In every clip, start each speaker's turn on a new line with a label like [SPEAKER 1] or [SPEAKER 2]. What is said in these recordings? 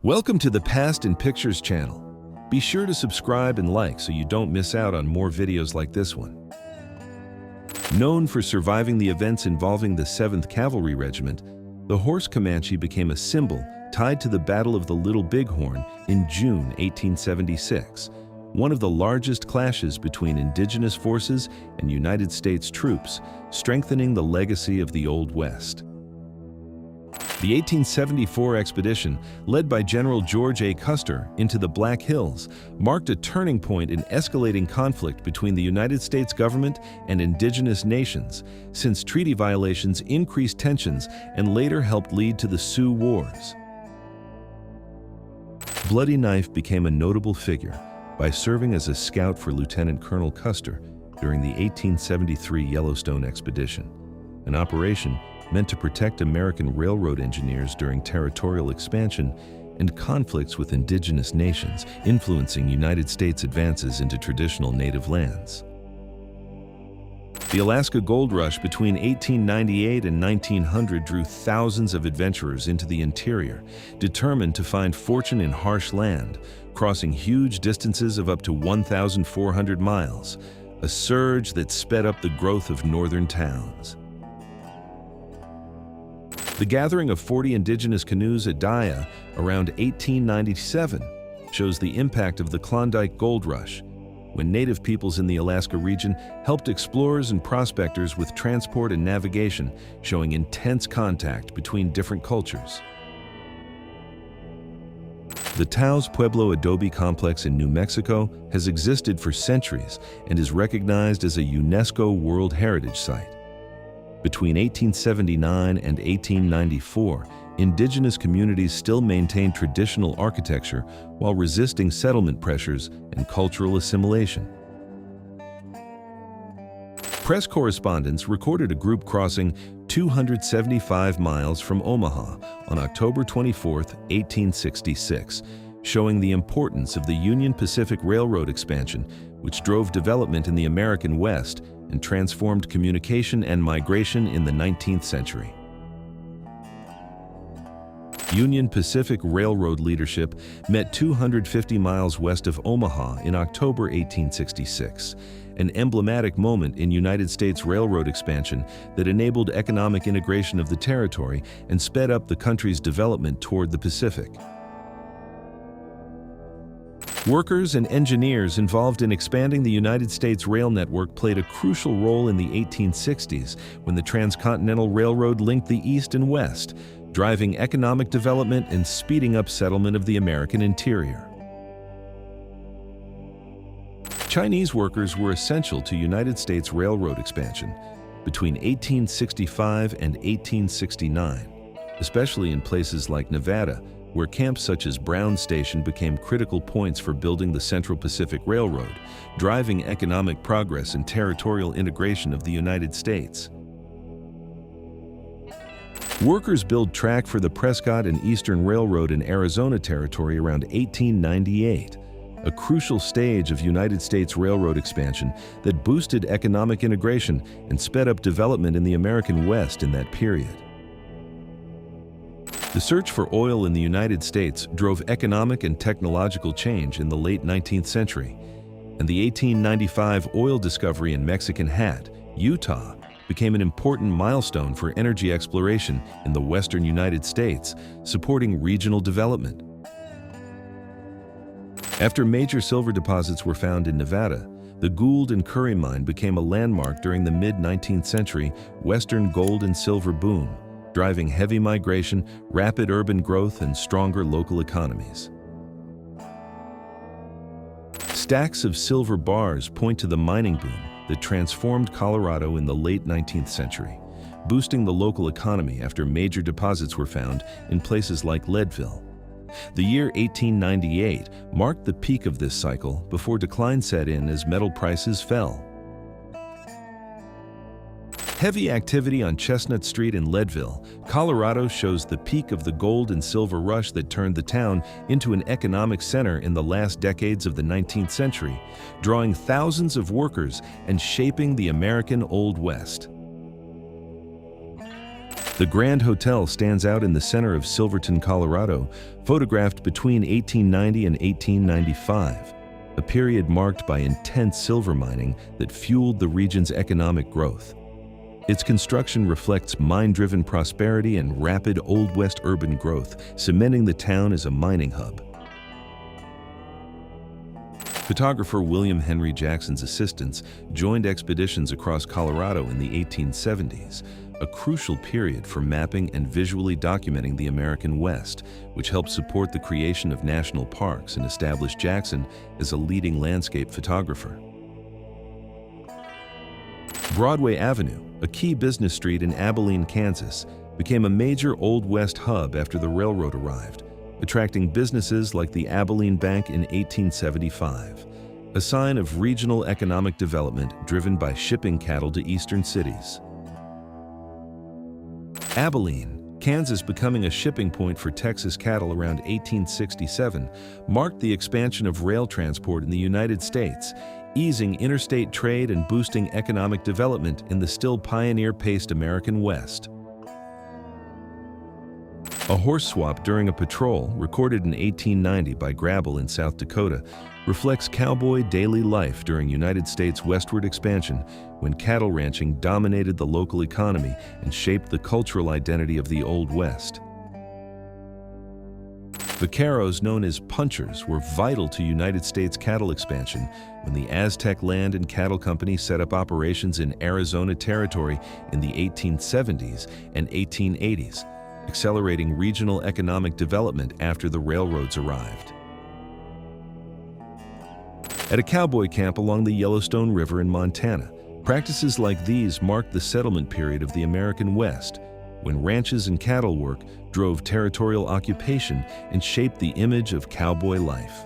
[SPEAKER 1] Welcome to the Past in Pictures channel. Be sure to subscribe and like so you don't miss out on more videos like this one. Known for surviving the events involving the 7th Cavalry Regiment, the horse Comanche became a symbol tied to the Battle of the Little Bighorn in June 1876, one of the largest clashes between indigenous forces and United States troops, strengthening the legacy of the Old West. The 1874 expedition, led by General George A. Custer into the Black Hills, marked a turning point in escalating conflict between the United States government and indigenous nations, since treaty violations increased tensions and later helped lead to the Sioux Wars. Bloody Knife became a notable figure by serving as a scout for Lieutenant Colonel Custer during the 1873 Yellowstone expedition, an operation meant to protect American railroad engineers during territorial expansion and conflicts with indigenous nations, influencing United States advances into traditional native lands. The Alaska Gold Rush between 1898 and 1900 drew thousands of adventurers into the interior, determined to find fortune in harsh land, crossing huge distances of up to 1,400 miles, a surge that sped up the growth of northern towns. The gathering of 40 indigenous canoes at Daya around 1897 shows the impact of the Klondike Gold Rush, when native peoples in the Alaska region helped explorers and prospectors with transport and navigation, showing intense contact between different cultures. The Taos Pueblo Adobe complex in New Mexico has existed for centuries and is recognized as a UNESCO World Heritage Site. Between 1879 and 1894, indigenous communities still maintained traditional architecture while resisting settlement pressures and cultural assimilation. Press correspondents recorded a group crossing 275 miles from Omaha on October 24, 1866, showing the importance of the Union Pacific Railroad expansion, which drove development in the American West and transformed communication and migration in the 19th century. Union Pacific Railroad leadership met 250 miles west of Omaha in October 1866, an emblematic moment in United States railroad expansion that enabled economic integration of the territory and sped up the country's development toward the Pacific. Workers and engineers involved in expanding the United States rail network played a crucial role in the 1860s when the Transcontinental Railroad linked the East and West, driving economic development and speeding up settlement of the American interior. Chinese workers were essential to United States railroad expansion between 1865 and 1869, especially in places like Nevada, where camps such as Brown Station became critical points for building the Central Pacific Railroad, driving economic progress and territorial integration of the United States. Workers built track for the Prescott and Eastern Railroad in Arizona Territory around 1898, a crucial stage of United States railroad expansion that boosted economic integration and sped up development in the American West in that period. The search for oil in the United States drove economic and technological change in the late 19th century, and the 1895 oil discovery in Mexican Hat, Utah, became an important milestone for energy exploration in the western United States, supporting regional development. After major silver deposits were found in Nevada, the Gould and Curry mine became a landmark during the mid-19th century Western gold and silver boom, driving heavy migration, rapid urban growth, and stronger local economies. Stacks of silver bars point to the mining boom that transformed Colorado in the late 19th century, boosting the local economy after major deposits were found in places like Leadville. The year 1898 marked the peak of this cycle before decline set in as metal prices fell. Heavy activity on Chestnut Street in Leadville, Colorado shows the peak of the gold and silver rush that turned the town into an economic center in the last decades of the 19th century, drawing thousands of workers and shaping the American Old West. The Grand Hotel stands out in the center of Silverton, Colorado, photographed between 1890 and 1895, a period marked by intense silver mining that fueled the region's economic growth. Its construction reflects mine-driven prosperity and rapid Old West urban growth, cementing the town as a mining hub. Photographer William Henry Jackson's assistants joined expeditions across Colorado in the 1870s, a crucial period for mapping and visually documenting the American West, which helped support the creation of national parks and establish Jackson as a leading landscape photographer. Broadway Avenue, a key business street in Abilene, Kansas, became a major Old West hub after the railroad arrived, attracting businesses like the Abilene Bank in 1875, a sign of regional economic development driven by shipping cattle to eastern cities. Abilene, Kansas becoming a shipping point for Texas cattle around 1867, marked the expansion of rail transport in the United States, easing interstate trade and boosting economic development in the still pioneer-paced American West. A horse swap during a patrol, recorded in 1890 by Grabble in South Dakota, reflects cowboy daily life during United States westward expansion when cattle ranching dominated the local economy and shaped the cultural identity of the Old West. Vaqueros, known as punchers, were vital to United States cattle expansion when the Aztec Land and Cattle Company set up operations in Arizona Territory in the 1870s and 1880s, accelerating regional economic development after the railroads arrived. At a cowboy camp along the Yellowstone River in Montana, practices like these marked the settlement period of the American West, when ranches and cattle work drove territorial occupation and shaped the image of cowboy life.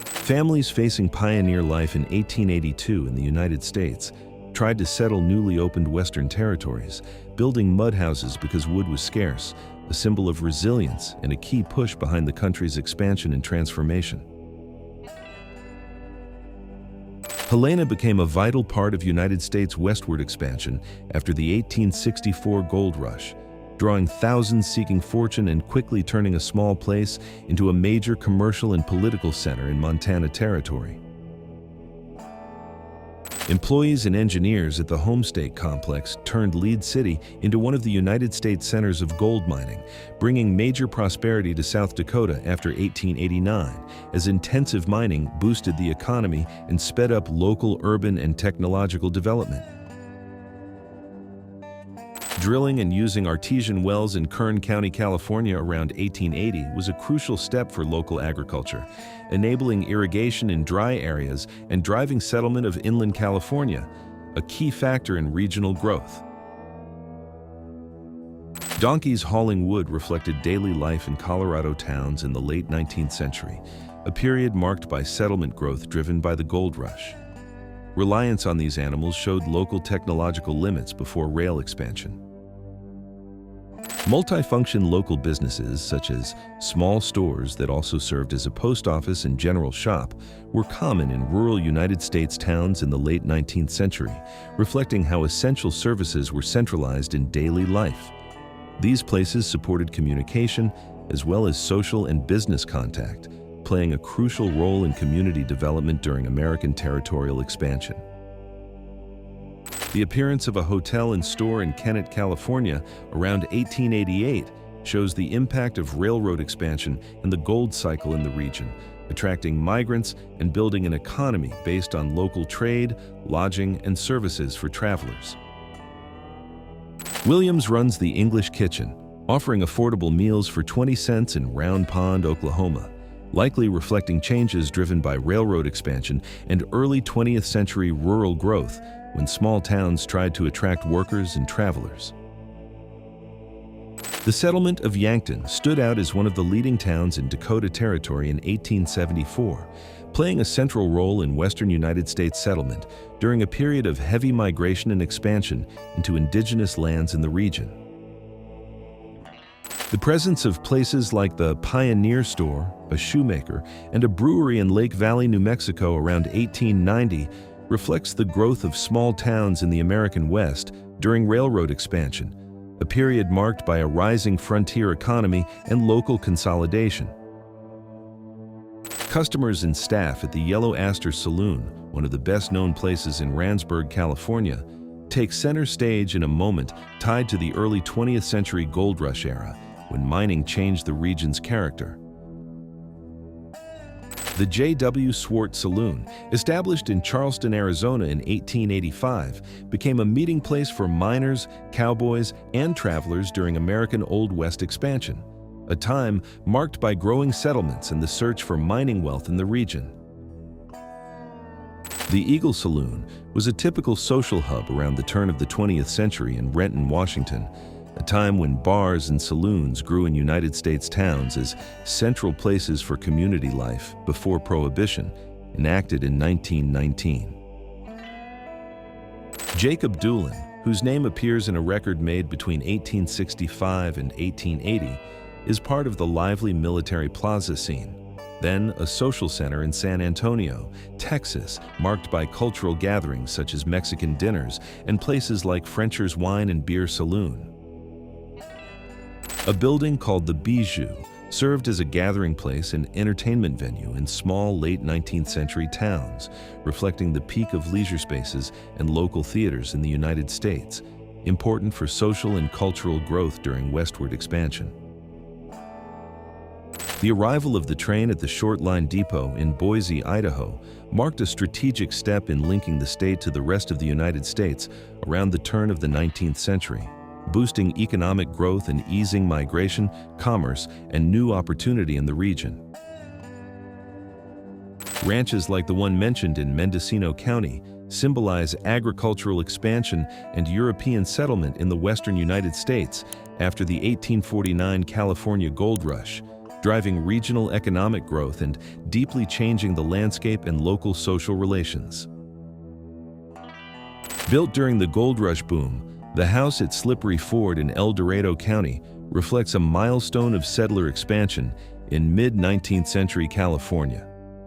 [SPEAKER 1] Families facing pioneer life in 1882 in the United States tried to settle newly opened Western territories, building mud houses because wood was scarce, a symbol of resilience and a key push behind the country's expansion and transformation. Helena became a vital part of United States westward expansion after the 1864 gold rush, drawing thousands seeking fortune and quickly turning a small place into a major commercial and political center in Montana Territory. Employees and engineers at the Homestake Complex turned Lead City into one of the United States centers of gold mining, bringing major prosperity to South Dakota after 1889, as intensive mining boosted the economy and sped up local urban and technological development. Drilling and using artesian wells in Kern County, California around 1880 was a crucial step for local agriculture, enabling irrigation in dry areas and driving settlement of inland California, a key factor in regional growth. Donkeys hauling wood reflected daily life in Colorado towns in the late 19th century, a period marked by settlement growth driven by the gold rush. Reliance on these animals showed local technological limits before rail expansion. Multifunction local businesses, such as small stores that also served as a post office and general shop, were common in rural United States towns in the late 19th century, reflecting how essential services were centralized in daily life. These places supported communication as well as social and business contact, playing a crucial role in community development during American territorial expansion. The appearance of a hotel and store in Kennett, California around 1888 shows the impact of railroad expansion and the gold cycle in the region, attracting migrants and building an economy based on local trade, lodging, and services for travelers. Williams runs the English Kitchen, offering affordable meals for 20 cents in Round Pond, Oklahoma, likely reflecting changes driven by railroad expansion and early 20th century rural growth when small towns tried to attract workers and travelers. The settlement of Yankton stood out as one of the leading towns in Dakota Territory in 1874, playing a central role in western United States settlement during a period of heavy migration and expansion into indigenous lands in the region. The presence of places like the Pioneer Store, a shoemaker, and a brewery in Lake Valley, New Mexico around 1890 reflects the growth of small towns in the American West during railroad expansion, a period marked by a rising frontier economy and local consolidation. Customers and staff at the Yellow Aster Saloon, one of the best-known places in Randsburg, California, take center stage in a moment tied to the early 20th century gold rush era, when mining changed the region's character. The J.W. Swart Saloon, established in Charleston, Arizona in 1885, became a meeting place for miners, cowboys, and travelers during American Old West expansion, a time marked by growing settlements and the search for mining wealth in the region. The Eagle Saloon was a typical social hub around the turn of the 20th century in Renton, Washington, a time when bars and saloons grew in United States towns as central places for community life before Prohibition, enacted in 1919. Jacob Doolin, whose name appears in a record made between 1865 and 1880, is part of the lively Military Plaza scene, then a social center in San Antonio, Texas, marked by cultural gatherings such as Mexican dinners and places like Frencher's Wine and Beer Saloon. A building called the Bijou served as a gathering place and entertainment venue in small late 19th century towns, reflecting the peak of leisure spaces and local theaters in the United States, important for social and cultural growth during westward expansion. The arrival of the train at the Short Line Depot in Boise, Idaho, marked a strategic step in linking the state to the rest of the United States around the turn of the 19th century, boosting economic growth and easing migration, commerce, and new opportunity in the region. Ranches like the one mentioned in Mendocino County symbolize agricultural expansion and European settlement in the western United States after the 1849 California Gold Rush, driving regional economic growth and deeply changing the landscape and local social relations. Built during the Gold Rush boom, the house at Slippery Ford in El Dorado County reflects a milestone of settler expansion in mid-19th century California,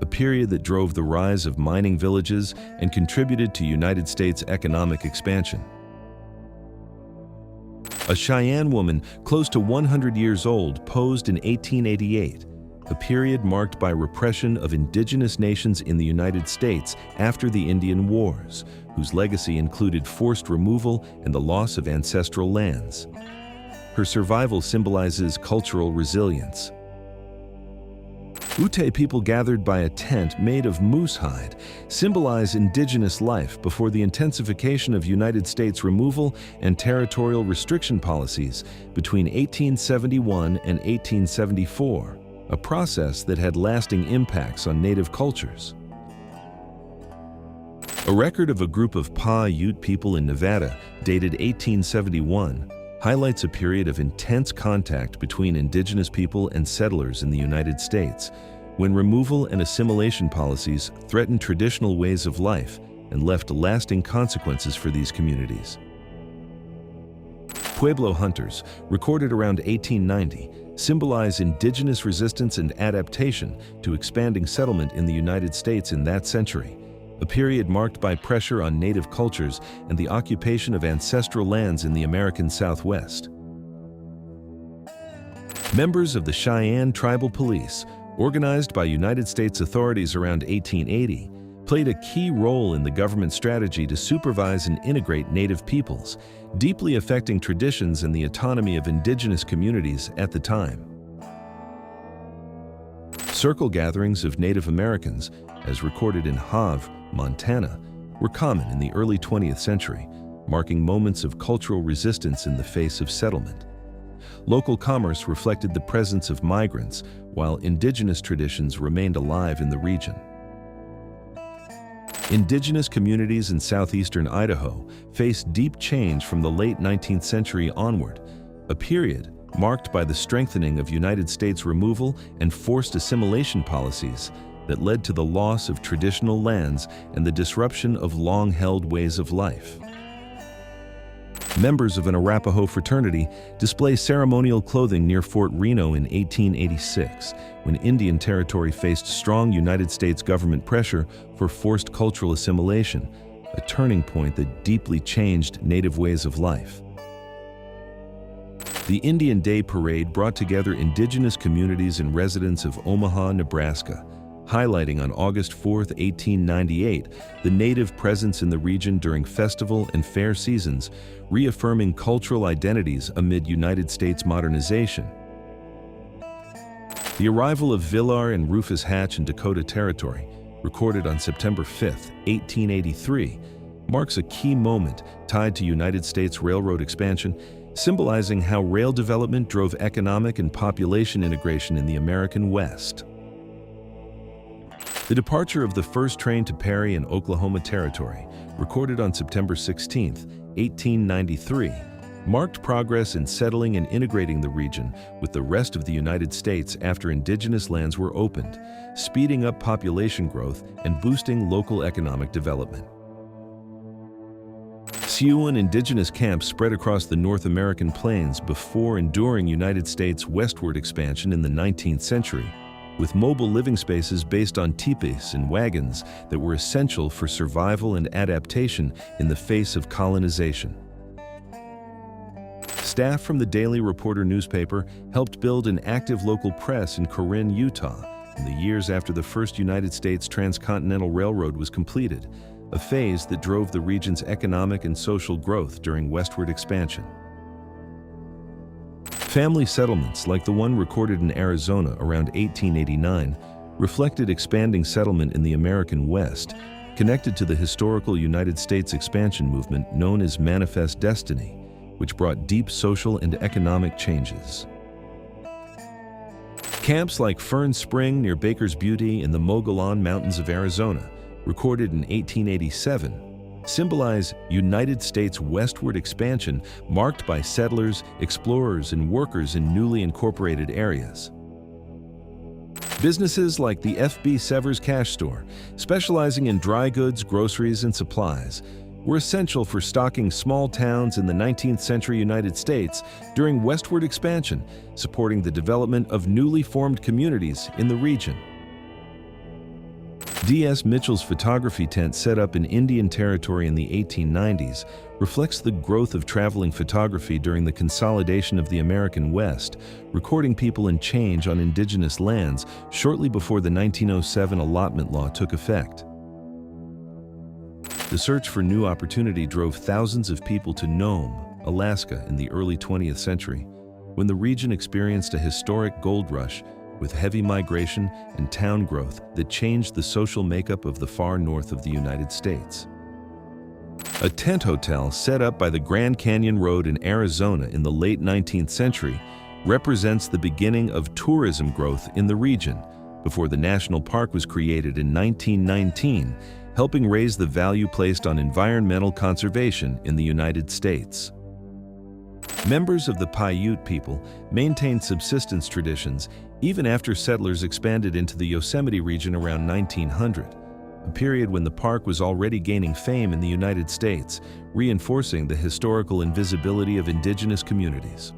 [SPEAKER 1] a period that drove the rise of mining villages and contributed to United States economic expansion. A Cheyenne woman close to 100 years old posed in 1888, a period marked by repression of indigenous nations in the United States after the Indian Wars, whose legacy included forced removal and the loss of ancestral lands. Her survival symbolizes cultural resilience. Ute people gathered by a tent made of moose hide symbolize indigenous life before the intensification of United States removal and territorial restriction policies between 1871 and 1874, a process that had lasting impacts on native cultures. A record of a group of Paiute people in Nevada, dated 1871, highlights a period of intense contact between indigenous people and settlers in the United States, when removal and assimilation policies threatened traditional ways of life and left lasting consequences for these communities. Pueblo hunters, recorded around 1890, symbolize indigenous resistance and adaptation to expanding settlement in the United States in that century, a period marked by pressure on native cultures and the occupation of ancestral lands in the American Southwest. Members of the Cheyenne Tribal Police, organized by United States authorities around 1880, played a key role in the government strategy to supervise and integrate native peoples, deeply affecting traditions and the autonomy of indigenous communities at the time. Circle gatherings of Native Americans, as recorded in Havre, Montana, were common in the early 20th century, marking moments of cultural resistance in the face of settlement. Local commerce reflected the presence of migrants, while indigenous traditions remained alive in the region. Indigenous communities in southeastern Idaho faced deep change from the late 19th century onward, a period marked by the strengthening of United States removal and forced assimilation policies that led to the loss of traditional lands and the disruption of long-held ways of life. Members of an Arapaho fraternity display ceremonial clothing near Fort Reno in 1886, when Indian Territory faced strong United States government pressure for forced cultural assimilation, a turning point that deeply changed Native ways of life. The Indian Day Parade brought together indigenous communities and residents of Omaha, Nebraska, highlighting on August 4, 1898, the Native presence in the region during festival and fair seasons, reaffirming cultural identities amid United States modernization. The arrival of Villar and Rufus Hatch in Dakota Territory, recorded on September 5, 1883, marks a key moment tied to United States railroad expansion, symbolizing how rail development drove economic and population integration in the American West. The departure of the first train to Perry in Oklahoma Territory, recorded on September 16, 1893, marked progress in settling and integrating the region with the rest of the United States after indigenous lands were opened, speeding up population growth and boosting local economic development. Siouxan indigenous camps spread across the North American plains before and during United States westward expansion in the 19th century, with mobile living spaces based on tipis and wagons that were essential for survival and adaptation in the face of colonization. Staff from the Daily Reporter newspaper helped build an active local press in Corinne, Utah, in the years after the first United States transcontinental railroad was completed, a phase that drove the region's economic and social growth during westward expansion. Family settlements, like the one recorded in Arizona around 1889, reflected expanding settlement in the American West, connected to the historical United States expansion movement known as Manifest Destiny, which brought deep social and economic changes. Camps like Fern Spring near Baker's Beauty in the Mogollon Mountains of Arizona, recorded in 1887, symbolize United States westward expansion marked by settlers, explorers, and workers in newly incorporated areas. Businesses like the F.B. Severs Cash Store, specializing in dry goods, groceries, and supplies, were essential for stocking small towns in the 19th century United States during westward expansion, supporting the development of newly formed communities in the region. D.S. Mitchell's photography tent set up in Indian Territory in the 1890s reflects the growth of traveling photography during the consolidation of the American West, recording people and change on indigenous lands shortly before the 1907 allotment law took effect. The search for new opportunity drove thousands of people to Nome, Alaska in the early 20th century, when the region experienced a historic gold rush with heavy migration and town growth that changed the social makeup of the far north of the United States. A tent hotel set up by the Grand Canyon Road in Arizona in the late 19th century represents the beginning of tourism growth in the region before the national park was created in 1919, helping raise the value placed on environmental conservation in the United States. Members of the Paiute people maintained subsistence traditions even after settlers expanded into the Yosemite region around 1900, a period when the park was already gaining fame in the United States, reinforcing the historical invisibility of indigenous communities.